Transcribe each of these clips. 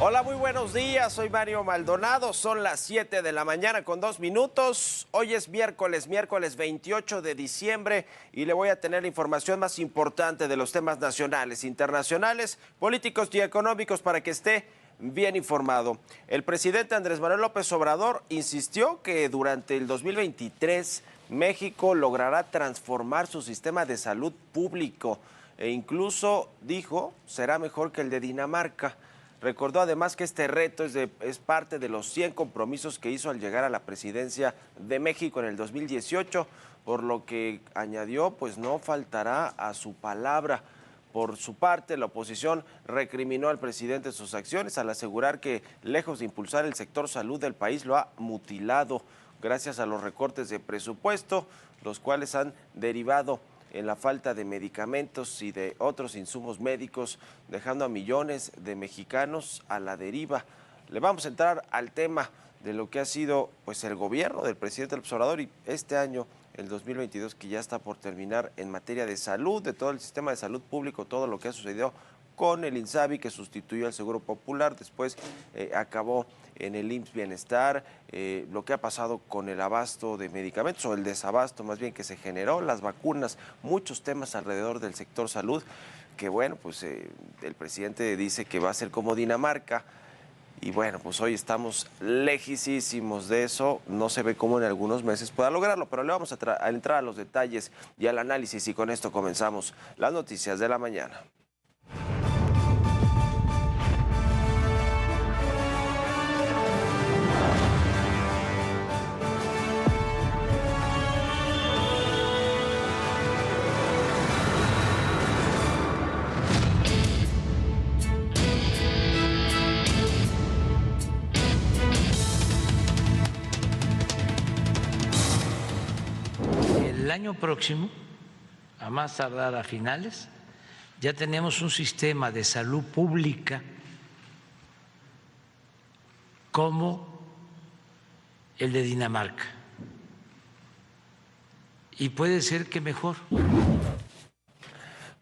Hola, muy buenos días, soy Mario Maldonado, son las 7 de la mañana con 2 minutos, hoy es miércoles 28 de diciembre y le voy a tener la información más importante de los temas nacionales, internacionales, políticos y económicos para que esté bien informado. El presidente Andrés Manuel López Obrador insistió que durante el 2023 México logrará transformar su sistema de salud público e incluso dijo será mejor que el de Dinamarca. Recordó además que este reto es parte de los 100 compromisos que hizo al llegar a la presidencia de México en el 2018, por lo que añadió, pues no faltará a su palabra. Por su parte, la oposición recriminó al presidente sus acciones al asegurar que, lejos de impulsar el sector salud del país, lo ha mutilado gracias a los recortes de presupuesto, los cuales han derivado en la falta de medicamentos y de otros insumos médicos, dejando a millones de mexicanos a la deriva. Le vamos a entrar al tema de lo que ha sido pues el gobierno del presidente López Obrador y este año, el 2022, que ya está por terminar en materia de salud, de todo el sistema de salud público, todo lo que ha sucedido con el INSABI, que sustituyó al Seguro Popular, después acabó en el IMSS Bienestar, lo que ha pasado con el abasto de medicamentos, o el desabasto más bien que se generó, las vacunas, muchos temas alrededor del sector salud, que bueno, pues el presidente dice que va a ser como Dinamarca, y bueno, pues hoy estamos lejísimos de eso, no se ve cómo en algunos meses pueda lograrlo, pero le vamos a entrar a los detalles y al análisis, y con esto comenzamos las noticias de la mañana. El año próximo, a más tardar a finales, ya tenemos un sistema de salud pública como el de Dinamarca. Y puede ser que mejor.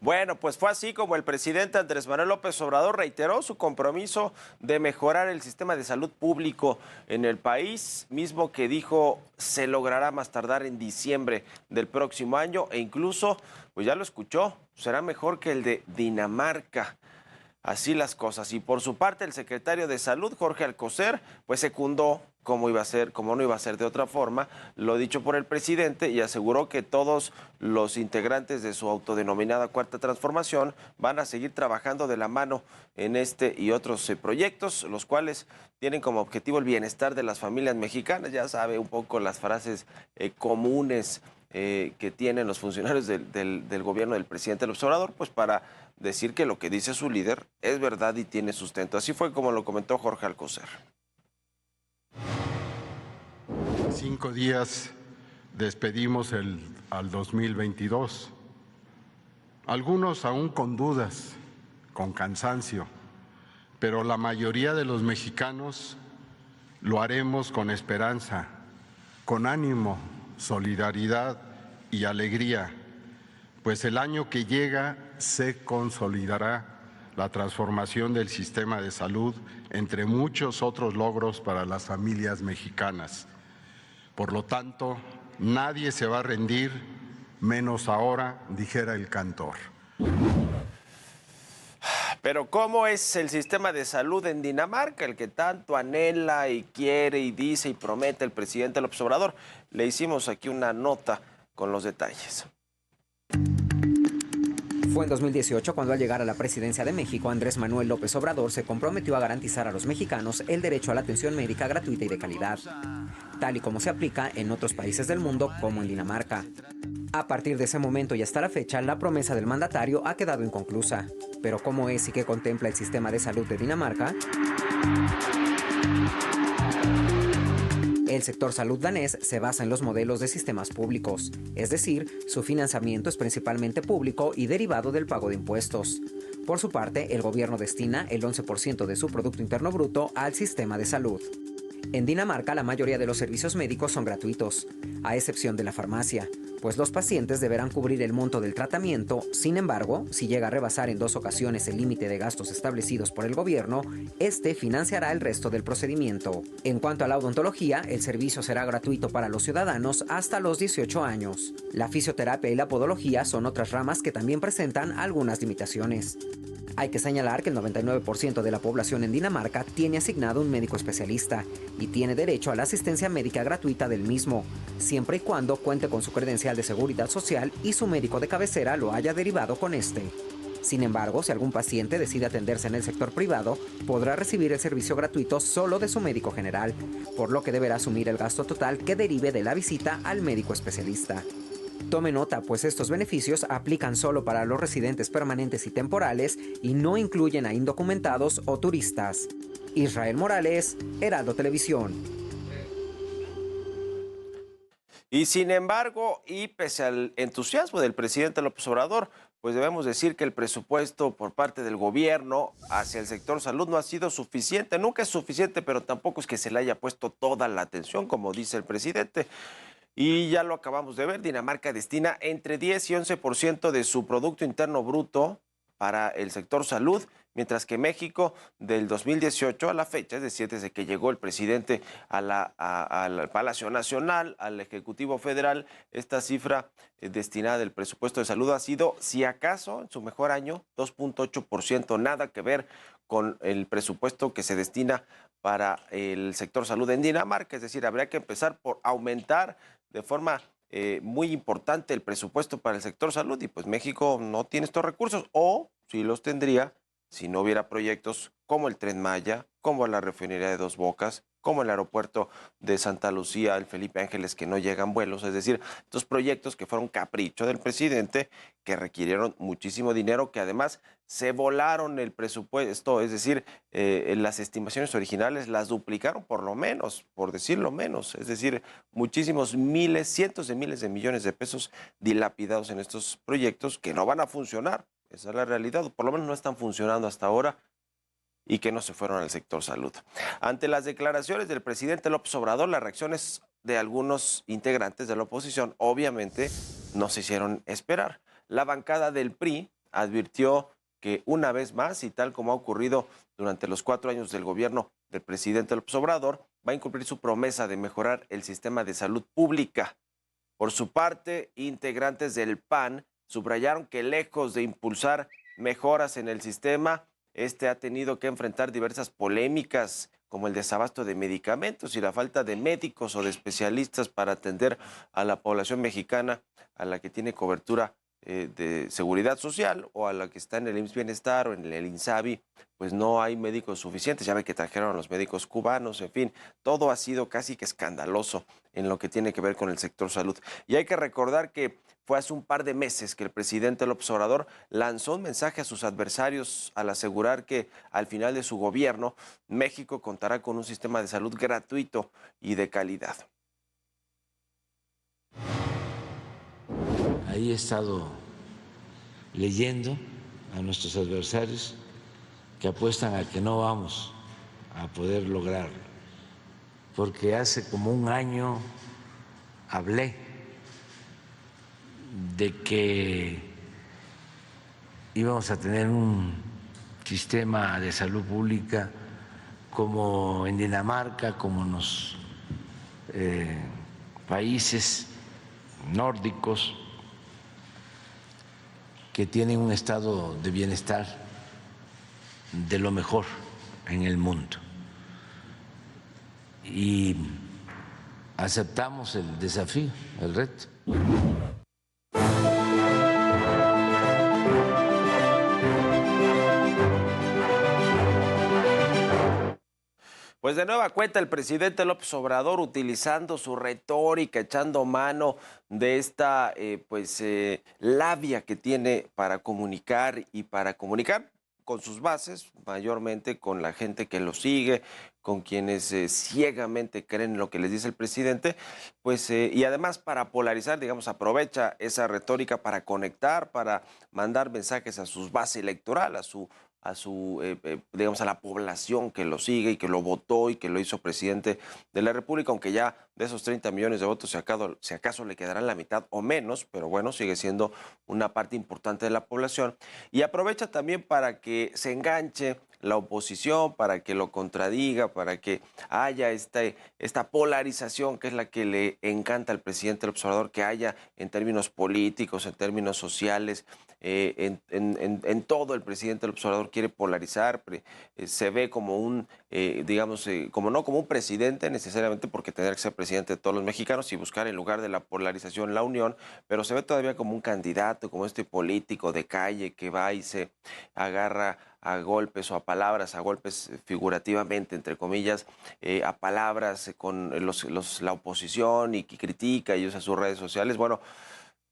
Bueno, pues fue así como el presidente Andrés Manuel López Obrador reiteró su compromiso de mejorar el sistema de salud público en el país, mismo que dijo se logrará más tardar en diciembre del próximo año, e incluso, pues ya lo escuchó, será mejor que el de Dinamarca. Así las cosas. Y por su parte, el secretario de Salud, Jorge Alcocer, pues secundó, como no iba a ser de otra forma, lo dicho por el presidente, y aseguró que todos los integrantes de su autodenominada Cuarta Transformación van a seguir trabajando de la mano en este y otros proyectos, los cuales tienen como objetivo el bienestar de las familias mexicanas. Ya sabe un poco las frases comunes que tienen los funcionarios del gobierno del presidente López Obrador, pues para decir que lo que dice su líder es verdad y tiene sustento. Así fue como lo comentó Jorge Alcocer. 5 días despedimos al 2022. Algunos aún con dudas, con cansancio, pero la mayoría de los mexicanos lo haremos con esperanza, con ánimo, solidaridad y alegría, pues el año que llega se consolidará la transformación del sistema de salud, entre muchos otros logros para las familias mexicanas. Por lo tanto, nadie se va a rendir, menos ahora, dijera el cantor. Pero ¿cómo es el sistema de salud en Dinamarca, el que tanto anhela y quiere y dice y promete el presidente López Obrador? Le hicimos aquí una nota con los detalles. Fue en 2018 cuando al llegar a la presidencia de México, Andrés Manuel López Obrador se comprometió a garantizar a los mexicanos el derecho a la atención médica gratuita y de calidad, tal y como se aplica en otros países del mundo como en Dinamarca. A partir de ese momento y hasta la fecha, la promesa del mandatario ha quedado inconclusa. Pero ¿cómo es y qué contempla el sistema de salud de Dinamarca? El sector salud danés se basa en los modelos de sistemas públicos, es decir, su financiamiento es principalmente público y derivado del pago de impuestos. Por su parte, el gobierno destina el 11% de su Producto Interno Bruto al sistema de salud. En Dinamarca, la mayoría de los servicios médicos son gratuitos, a excepción de la farmacia, pues los pacientes deberán cubrir el monto del tratamiento. Sin embargo, si llega a rebasar en 2 ocasiones el límite de gastos establecidos por el gobierno, este financiará el resto del procedimiento. En cuanto a la odontología, el servicio será gratuito para los ciudadanos hasta los 18 años. La fisioterapia y la podología son otras ramas que también presentan algunas limitaciones. Hay que señalar que el 99% de la población en Dinamarca tiene asignado un médico especialista y tiene derecho a la asistencia médica gratuita del mismo, siempre y cuando cuente con su credencial de seguridad social y su médico de cabecera lo haya derivado con este. Sin embargo, si algún paciente decide atenderse en el sector privado, podrá recibir el servicio gratuito solo de su médico general, por lo que deberá asumir el gasto total que derive de la visita al médico especialista. Tome nota, pues estos beneficios aplican solo para los residentes permanentes y temporales y no incluyen a indocumentados o turistas. Israel Morales, Heraldo Televisión. Y sin embargo, y pese al entusiasmo del presidente López Obrador, pues debemos decir que el presupuesto por parte del gobierno hacia el sector salud no ha sido suficiente. Nunca es suficiente, pero tampoco es que se le haya puesto toda la atención, como dice el presidente. Y ya lo acabamos de ver, Dinamarca destina entre 10 y 11% de su Producto Interno Bruto para el sector salud, mientras que México del 2018 a la fecha, es decir, desde que llegó el presidente al Palacio Nacional, al Ejecutivo Federal, esta cifra destinada del presupuesto de salud ha sido, si acaso, en su mejor año, 2.8%, nada que ver con el presupuesto que se destina para el sector salud en Dinamarca. Es decir, habría que empezar por aumentar de forma muy importante el presupuesto para el sector salud, y pues México no tiene estos recursos, o si los tendría si no hubiera proyectos como el Tren Maya, como la refinería de Dos Bocas, como el aeropuerto de Santa Lucía, el Felipe Ángeles, que no llegan vuelos. Es decir, estos proyectos que fueron capricho del presidente, que requirieron muchísimo dinero, que además se volaron el presupuesto, es decir, las estimaciones originales las duplicaron por lo menos, por decirlo menos. Es decir, muchísimos miles, cientos de miles de millones de pesos dilapidados en estos proyectos que no van a funcionar. Esa es la realidad, o por lo menos no están funcionando hasta ahora, y que no se fueron al sector salud. Ante las declaraciones del presidente López Obrador, las reacciones de algunos integrantes de la oposición obviamente no se hicieron esperar. La bancada del PRI advirtió que una vez más, y tal como ha ocurrido durante los 4 años del gobierno del presidente López Obrador, va a incumplir su promesa de mejorar el sistema de salud pública. Por su parte, integrantes del PAN subrayaron que lejos de impulsar mejoras en el sistema, este ha tenido que enfrentar diversas polémicas, como el desabasto de medicamentos y la falta de médicos o de especialistas para atender a la población mexicana, a la que tiene cobertura de seguridad social o a la que está en el IMSS Bienestar o en el INSABI, pues no hay médicos suficientes. Ya ve que trajeron a los médicos cubanos, en fin, todo ha sido casi que escandaloso en lo que tiene que ver con el sector salud. Y hay que recordar que fue hace un par de meses que el presidente López Obrador lanzó un mensaje a sus adversarios al asegurar que al final de su gobierno México contará con un sistema de salud gratuito y de calidad. Ahí he estado leyendo a nuestros adversarios que apuestan a que no vamos a poder lograrlo, porque hace como un año hablé de que íbamos a tener un sistema de salud pública como en Dinamarca, como en los países nórdicos, que tienen un estado de bienestar de lo mejor en el mundo. Y aceptamos el desafío, el reto. Pues de nueva cuenta el presidente López Obrador, utilizando su retórica, echando mano de esta labia que tiene para comunicar con sus bases, mayormente con la gente que lo sigue, con quienes ciegamente creen en lo que les dice el presidente, y además para polarizar, digamos, aprovecha esa retórica para conectar, para mandar mensajes a su base electoral, a su digamos, a la población que lo sigue y que lo votó y que lo hizo presidente de la República, aunque ya de esos 30 millones de votos, si acaso le quedarán la mitad o menos, pero bueno, sigue siendo una parte importante de la población. Y aprovecha también para que se enganche la oposición, para que lo contradiga, para que haya esta polarización que es la que le encanta al presidente López Obrador, que haya en términos políticos, en términos sociales, en todo el presidente López Obrador quiere polarizar, se ve como digamos, como no como un presidente necesariamente, porque tendrá que ser presidente de todos los mexicanos y buscar en lugar de la polarización la unión, pero se ve todavía como un candidato, como este político de calle que va y se agarra a golpes o a palabras, a golpes figurativamente, entre comillas, a palabras con la oposición y que critica y usa sus redes sociales. Bueno,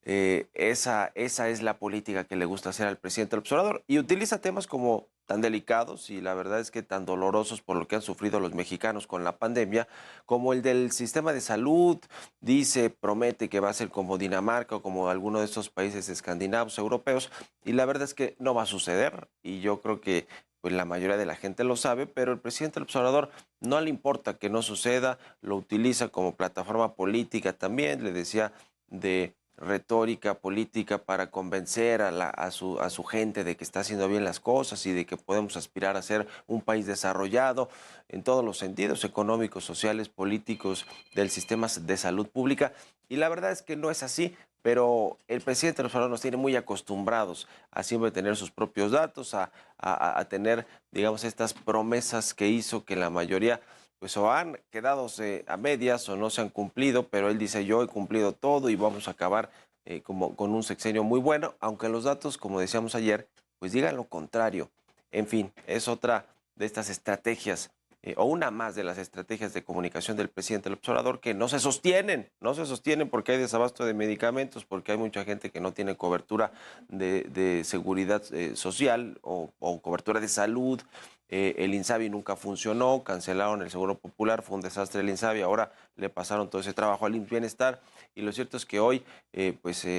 esa es la política que le gusta hacer al presidente López Obrador y utiliza temas como tan delicados y la verdad es que tan dolorosos por lo que han sufrido los mexicanos con la pandemia, como el del sistema de salud. Dice, promete que va a ser como Dinamarca o como alguno de estos países escandinavos, europeos, y la verdad es que no va a suceder y yo creo que pues la mayoría de la gente lo sabe, pero el presidente López Obrador no le importa que no suceda, lo utiliza como plataforma política también, le decía de retórica política para convencer a su gente de que está haciendo bien las cosas y de que podemos aspirar a ser un país desarrollado en todos los sentidos, económicos, sociales, políticos, del sistema de salud pública. Y la verdad es que no es así, pero el presidente de los Obrador nos tiene muy acostumbrados a siempre tener sus propios datos, a tener, digamos, estas promesas que hizo que la mayoría pues o han quedado a medias o no se han cumplido, pero él dice yo he cumplido todo y vamos a acabar como con un sexenio muy bueno, aunque los datos, como decíamos ayer, pues digan lo contrario. En fin, es otra de estas estrategias o una más de las estrategias de comunicación del presidente López Obrador que no se sostienen porque hay desabasto de medicamentos, porque hay mucha gente que no tiene cobertura de seguridad social o cobertura de salud. El INSABI nunca funcionó, cancelaron el Seguro Popular, fue un desastre el INSABI, ahora le pasaron todo ese trabajo al IMSS Bienestar y lo cierto es que hoy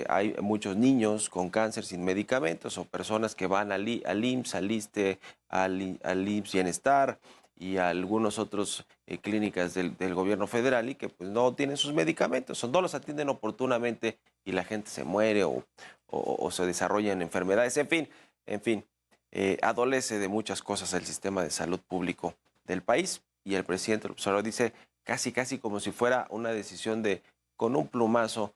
hay muchos niños con cáncer sin medicamentos o personas que van al IMSS, al ISSSTE, al IMSS Bienestar y a algunos otros clínicas del gobierno federal y que pues no tienen sus medicamentos, o no los atienden oportunamente y la gente se muere o se desarrollan enfermedades, en fin. Adolece de muchas cosas el sistema de salud público del país y el presidente López Obrador dice casi como si fuera una decisión de con un plumazo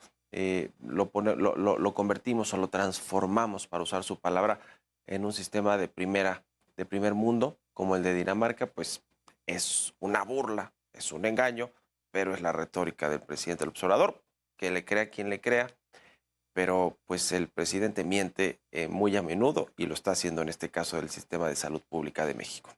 lo convertimos o lo transformamos, para usar su palabra, en un sistema de primer mundo como el de Dinamarca. Pues es una burla, es un engaño, pero es la retórica del presidente López Obrador, que le crea quien le crea, pero pues el presidente miente muy a menudo y lo está haciendo en este caso del sistema de salud pública de México.